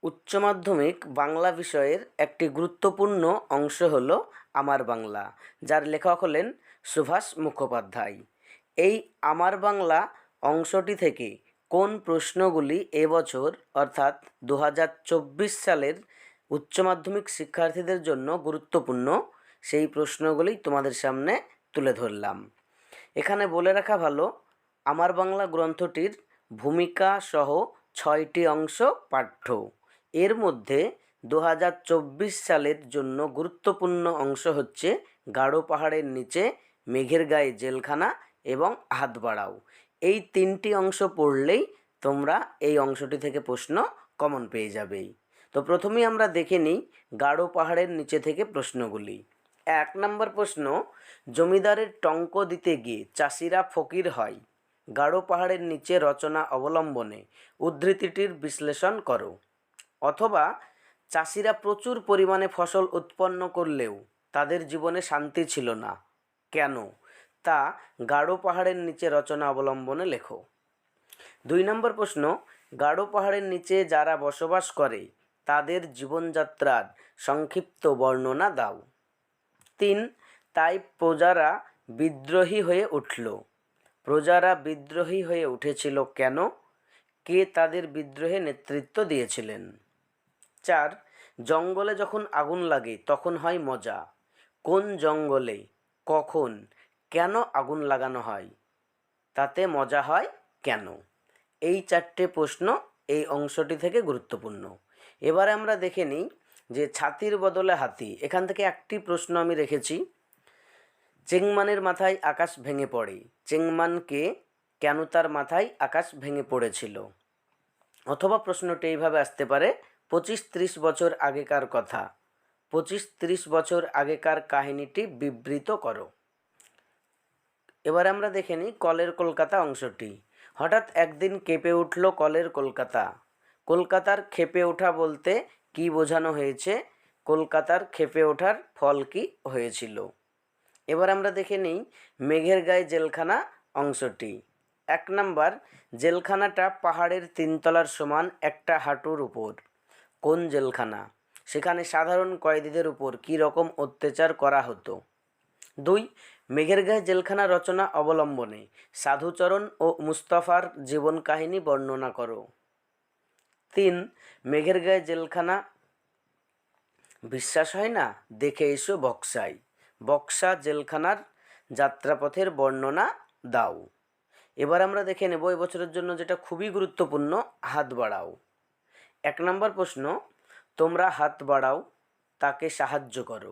উচ্চ মাধ্যমিক বাংলা বিষয়ের একটি গুরুত্বপূর্ণ অংশ হল আমার বাংলা, যার লেখক হলেন সুভাষ মুখোপাধ্যায়। এই আমার বাংলা অংশটি থেকে কোন প্রশ্নগুলি এবছর অর্থাৎ 2024 সালের উচ্চ মাধ্যমিক শিক্ষার্থীদের জন্য গুরুত্বপূর্ণ, সেই প্রশ্নগুলি তোমাদের সামনে তুলে ধরলাম। এখানে বলে রাখা ভালো, আমার বাংলা গ্রন্থটির ভূমিকা সহ 6টি অংশ পাঠ্য। এর মধ্যে 2024 সালের জন্য গুরুত্বপূর্ণ অংশ হচ্ছে গাঢ় পাহাড়ের নিচে, মেঘের গায়ে জেলখানা এবং হাত বাড়াও। এই 3টি অংশ পড়লেই তোমরা এই অংশটি থেকে প্রশ্ন কমন পেয়ে যাবেই। তো প্রথমেই আমরা দেখে নিই গাঢ় পাহাড়ের নিচে থেকে প্রশ্নগুলি। 1 নম্বর প্রশ্ন, জমিদারের টঙ্ক দিতে গিয়ে চাষিরা ফকির হয়। গাঢ় পাহাড়ের নিচে রচনা অবলম্বনে উদ্ধৃতিটির বিশ্লেষণ করো। অথবা চাষিরা প্রচুর পরিমাণে ফসল উৎপন্ন করলেও তাদের জীবনে শান্তি ছিল না, কেন? তা গাঢ় পাহাড়ের নিচে রচনা অবলম্বনে লেখো। 2 নম্বর প্রশ্ন, গাঢ় পাহাড়ের নিচে যারা বসবাস করে তাদের জীবনযাত্রার সংক্ষিপ্ত বর্ণনা দাও। 3, তাই প্রজারা বিদ্রোহী হয়ে উঠল। প্রজারা বিদ্রোহী হয়ে উঠেছিল কেন? কে তাদের বিদ্রোহে নেতৃত্ব দিয়েছিলেন? 4, জঙ্গলে যখন আগুন লাগে তখন হয় মজা। কোন জঙ্গলে, কখন, কেন আগুন লাগানো হয়? তাতে মজা হয় কেন? এই 4টে প্রশ্ন এই অংশটি থেকে গুরুত্বপূর্ণ। এবারে আমরা দেখে নিই যে ছাতির বদলে হাতি, এখান থেকে একটি প্রশ্ন আমি রেখেছি। চেংমানের মাথায় আকাশ ভেঙে পড়ে। চেংমানকে, কেন তার মাথায় আকাশ ভেঙে পড়েছিল? অথবা প্রশ্নটি এইভাবে আসতে পারে, 25-30 বছর আগেকার কথা, 25-30 বছর আগেকার কাহিনীটি বিবৃত করো। এবার আমরা দেখে নিই কলের কলকাতা অংশটি। হঠাৎ একদিন কেঁপে উঠল কলের কলকাতা। কলকাতার ক্ষেপে ওঠা বলতে কি বোঝানো হয়েছে? কলকাতার ক্ষেপে ওঠার ফল কি হয়েছিল? এবার আমরা দেখে নিই মেঘের গায়ে জেলখানা অংশটি। 1 নম্বর, জেলখানাটা পাহাড়ের 3 তলার সমান একটা হাঁটুর উপর। কোন জেলখানা? সেখানে সাধারণ কয়েদিদের উপর কী রকম অত্যাচার করা হতো? 2, মেঘের গায়ে জেলখানা রচনা অবলম্বনে সাধুচরণ ও মুস্তাফার জীবন কাহিনী বর্ণনা করো। 3, মেঘের গায়ে জেলখানা বিশ্বাস হয় না, দেখে এসো বক্সায়। বক্সা জেলখানার যাত্রাপথের বর্ণনা দাও। এবার আমরা দেখে নেব এবছরের জন্য যেটা খুবই গুরুত্বপূর্ণ, হাত বাড়াও। 1 নম্বর প্রশ্ন, তোমরা হাত বাড়াও, তাকে সাহায্য করো।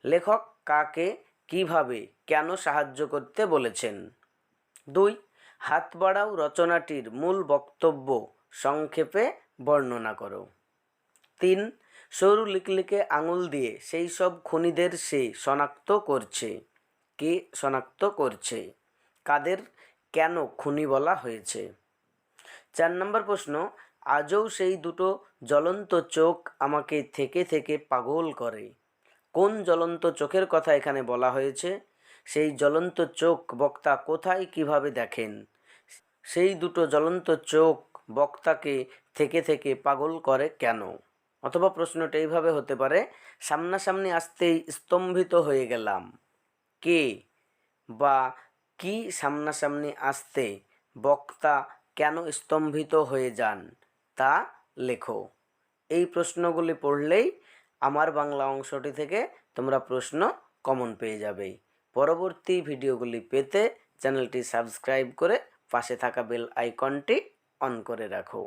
লেখক কাকে, কিভাবে, কেন সাহায্য করতে বলেছেন? 2, হাত বাড়াও রচনাটির মূল বক্তব্য সংক্ষেপে বর্ণনা করো। 3, সরু লিকলিকে আঙুল দিয়ে সেই সব খুনিদের সে শনাক্ত করছে। কে শনাক্ত করছে? কাদের, কেন খুনি বলা হয়েছে? 4 নম্বর প্রশ্ন, আজও সেই দুটো জ্বলন্ত চোখ আমাকে থেকে থেকে পাগল করে। কোন জ্বলন্ত চোখের কথা এখানে বলা হয়েছে? সেই জ্বলন্ত চোখ বক্তা কোথায় কিভাবে দেখেন? সেই দুটো জ্বলন্ত চোখ বক্তাকে থেকে থেকে পাগল করে কেন? অথবা প্রশ্নটা এইভাবে হতে পারে, সামনাসামনি আসতেই স্তম্ভিত হয়ে গেলাম। কে বা কি সামনাসামনি আসতে বক্তা কেন স্তম্ভিত হয়ে যান, তা লেখো। এই প্রশ্নগুলি পড়লেই আমার বাংলা অংশটি থেকে তোমরা প্রশ্ন কমন পেয়ে যাবে। পরবর্তী ভিডিওগুলি পেতে চ্যানেলটি সাবস্ক্রাইব করে পাশে থাকা বেল আইকনটি অন করে রাখো।